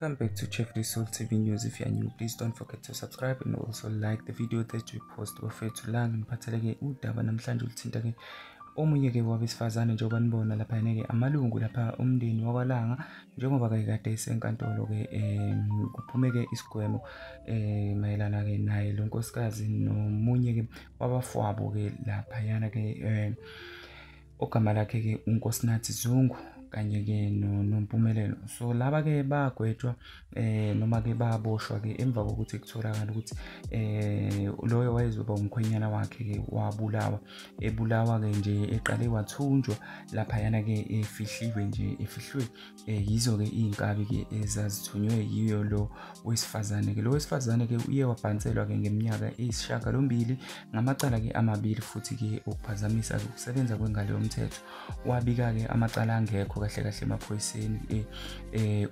Welcome back to Jeffrey Soul TV News. If you are new, please don't forget to subscribe and also like the video that we post. Bafethu la ngiphatheleke udaba namhlanje ulithinta ke omunye ke wabesifazane njengoba nibona lapha ke amalungu lapha umndeni wakwaLanga njengoba ke kade isenkantolo ke kuphume ke isigwebo mayelana ke naye lo nkosikazi nomunye ke wabafowabo ke lapha yana ke ogama lakhe ke uNkosinathi Zungu kanye ke noMpumelelo. So laba ke bagwetshwa noma ke baboshwa ke emva kokuthi kutholakala ukuthi loyo wayezoba umkhwenyana wakhe ke ebulawa ke nje eqale wathunjwa lapha yana ke efihlwe yizo ke inkabi ke ezazithunywe yiyo lo wesifazane ke. Lo wesifazane ke uye wabhanselwa ke ngeminyaka eyisishiyagalombili ngamacala ke amabili futhi ke ukuphazamisa ukusebenza kwengalo yomthetho. Wabika ke amacala angekho kahle kahle emaphoyiseni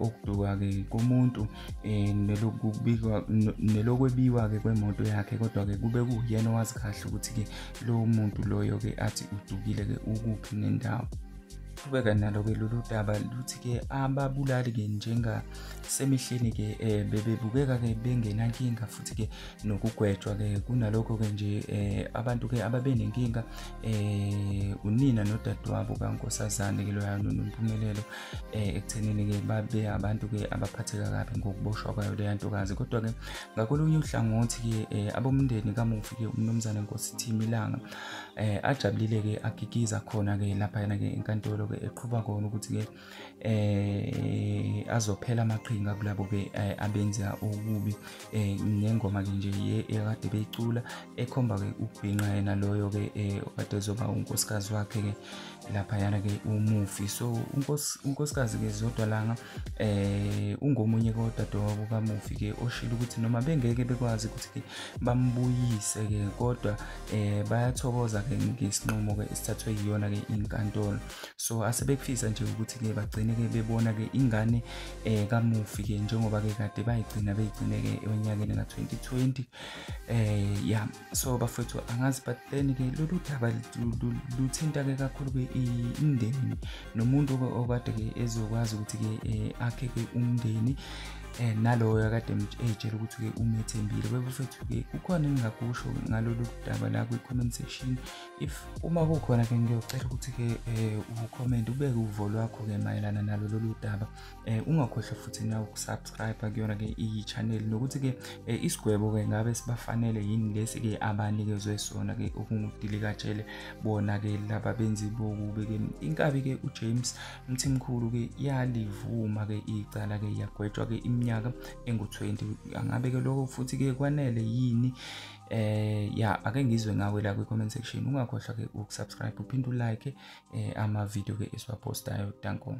okuduka ke kumuntu nelokwebiwa ke kwemoto yakhe, kodwa ke kube kuyena owazi kahle ukuthi ke lo muntu loyo ke athi udukile ke ukuphi nendawo. Kubeka nalo ke lolu daba luthi ke ababulali ke njengasemihleni ke bebebukeka ke bengenankinga futhi ke nokugwetshwa ke kunalokho ke nje abantu ke ababenenkinga unina nodadewabo kaNkosazane ke loya noMpumelelo ekuthenini ke babe abantu ke abaphatheka kabi ngokuboshwa kwayo le ntokazi. Kodwa ke ngakolunye uhlangothi ke abomndeni kamufi ke uMnumzane Nkosithini Langa ajabulile ke agigiza khona ke lapha yana ke enkantolo ke eqhuba khona ukuthi ke azophela amaqhinga kulabo ke abenza okubi nengoma ke nje ekade beyicula ekhomba ke ukubhinqa yena loyo ke okade ezoba unkosikazi wakhe ke lapha yana ke umufi. So unkosikazi ke Zodwa Langa ungomunye ke odadewabo kamufi ke oshila ukuthi noma bengeke bekwazi ukuthi ke bambuyise ke kodwa bayathokoza ke ngesinqumo ke esithathwe yiyona ke inkantolo. So asebekufisa nje ukuthi ke bagcine ke bebona ke ingane kamufi ke njengoba ke kade bayigcine ke onyakeni ka2020 so bafethu angazi, but then ke lolu daba luthinta ke kakhulu ke indeni nomuntu okade ke ezokwazi ukuthi ke akhe ke umndeni naloyo akade ejela ukuthi ke umethembile. Bafethu ke kukhona engingakusho ngalolu daba la kwi-comment section. Uma kukhona ke ngiyocela ukuthi ke ucomment ubeke uvo lwakho ke mayelana nalo lolu daba, ungakhohlwa futhi na ukusubscribe kuyona ke i-channel nokuthi ke isigwebo ke ngabe sibafanele yini lesi ke abanikezwe sona ke okungudilika-tshele bona ke laba benzi bokubi ke. Inkabi ke uJames Mthimkhulu ke yalivuma ke icala ke yagwetshwa ke iminyaka engu-20. Angabe ke lokho futhi ke kwanele yini? Ake ngizwe ngawe la kwi-comment section. Ungakhohlwa ke ukusubscribe uphinde ulike ama video ke esiwapostayo. Danko.